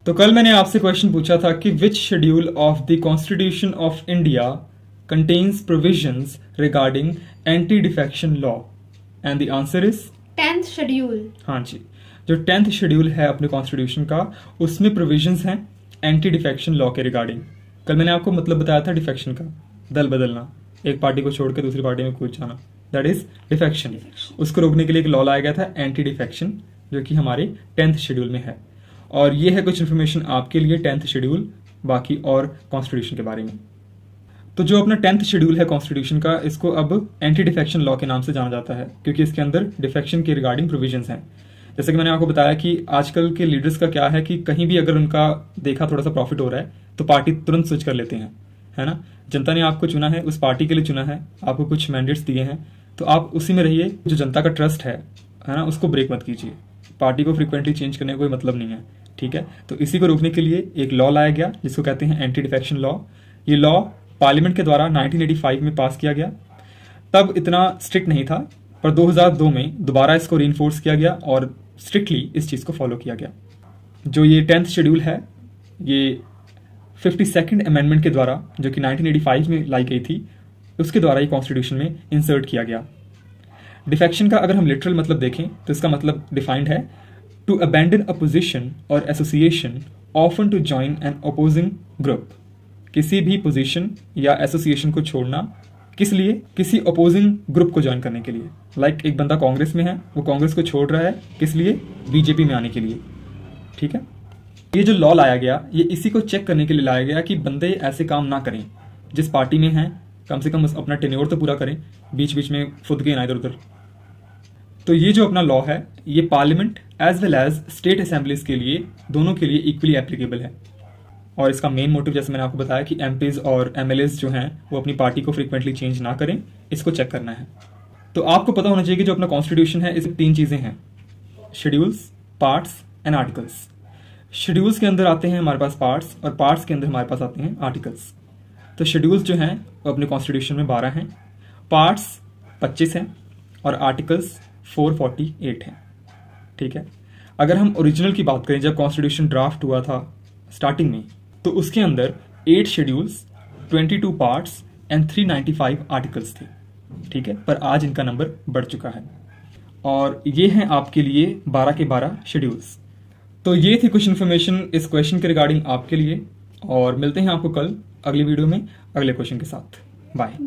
तो कल मैंने आपसे क्वेश्चन पूछा था कि which schedule of the constitution of India contains provisions regarding anti defection law, and the answer is 10th schedule. हाँ जी, जो 10th शेड्यूल है अपने कॉन्स्टिट्यूशन का, उसमें प्रोविजंस हैं एंटी डिफेक्शन लॉ के रिगार्डिंग। कल मैंने आपको मतलब बताया था डिफेक्शन का, दल बदलना, एक पार्टी को छोड़कर दूसरी पार्टी में कूद जाना, दैट इज डिफेक्शन। उसको रोकने के लिए एक लॉ लाया गया था एंटी डिफेक्शन, जो कि हमारे 10th शेड्यूल में है। और ये है कुछ इन्फॉर्मेशन आपके लिए 10th शेड्यूल, बाकी और कॉन्स्टिट्यूशन के बारे में। तो जो अपना 10th शेड्यूल है कॉन्स्टिट्यूशन का, इसको अब एंटी डिफेक्शन लॉ के नाम से जाना जाता है, क्योंकि इसके अंदर डिफेक्शन के रिगार्डिंग प्रोविजंस हैं। जैसे कि मैंने आपको बताया कि आजकल के लीडर्स का क्या है कि कहीं भी अगर उनका देखा थोड़ा सा प्रॉफिट हो रहा है तो पार्टी तुरंत स्विच कर लेते हैं, है ना। जनता ने आपको चुना है, उस पार्टी के लिए चुना है, आपको कुछ मैंडेट्स दिए हैं, तो आप उसी में रहिए। जो जनता का ट्रस्ट है ना, उसको ब्रेक मत कीजिए। पार्टी को फ्रीक्वेंटली चेंज करने का कोई मतलब नहीं है, ठीक है। तो इसी को रोकने के लिए एक लॉ लाया गया जिसको कहते हैं एंटी डिफेक्शन लॉ। ये लॉ पार्लियामेंट के द्वारा 1985 में पास किया गया। तब इतना स्ट्रिक्ट नहीं था, पर 2002 में दोबारा इसको रीइंफोर्स किया गया और स्ट्रिक्टली इस चीज को फॉलो किया गया। जो ये 10th शेड्यूल है, ये 52nd अमेंडमेंट के द्वारा, जो कि 1985 में लाई गई थी, उसके द्वारा ये कॉन्स्टिट्यूशन में इंसर्ट किया गया। डिफेक्शन का अगर हम लिटरल मतलब देखें तो इसका मतलब डिफाइंड है टू अबैंडन अ पोजीशन और association often to join an opposing group. किसी भी पोजीशन या एसोसिएशन को छोड़ना, किस लिए? किसी अपोजिंग ग्रुप को ज्वाइन करने के लिए। लाइक एक बंदा कांग्रेस में है, वो कांग्रेस को छोड़ रहा है, किस लिए? बीजेपी में आने के लिए, ठीक है। ये जो लॉ लाया गया, ये इसी को चेक करने के लिए लाया गया कि बंदे ऐसे काम ना करें। जिस पार्टी में हैं, कम से कम अपना टेन्योर तो पूरा करें, बीच बीच में फुद गए ना इधर उधर। तो ये जो अपना लॉ है, ये parliament as well as state assemblies के लिए, दोनों के लिए इक्वली एप्लीकेबल है। और इसका मेन मोटिव, जैसे मैंने आपको बताया, कि एमपीज और एमएलएज जो हैं वो अपनी पार्टी को फ्रीक्वेंटली चेंज ना करें, इसको चेक करना है। तो आपको पता होना चाहिए कि जो अपना कॉन्स्टिट्यूशन है, इसमें 3 चीजें हैं: schedules, parts and articles. Schedules के अंदर आते हैं हमारे पास पार्ट्स, और पार्ट्स के अंदर हमारे पास आते हैं आर्टिकल्स। तो शेड्यूल्स जो हैं वो अपने कॉन्स्टिट्यूशन में 12 हैं, पार्ट्स 25 हैं और आर्टिकल्स 448 हैं, ठीक है। अगर हम ओरिजिनल की बात करें, जब कॉन्स्टिट्यूशन ड्राफ्ट हुआ था स्टार्टिंग में, तो उसके अंदर 8 शेड्यूल्स, 22 पार्ट्स एंड 395 आर्टिकल्स थे, ठीक है। पर आज इनका नंबर बढ़ चुका है और ये हैं आपके लिए 12 के 12 शेड्यूल्स। तो ये थी कुछ इन्फॉर्मेशन इस क्वेश्चन के रिगार्डिंग आपके लिए, और मिलते हैं आपको कल अगली वीडियो में अगले क्वेश्चन के साथ। बाय।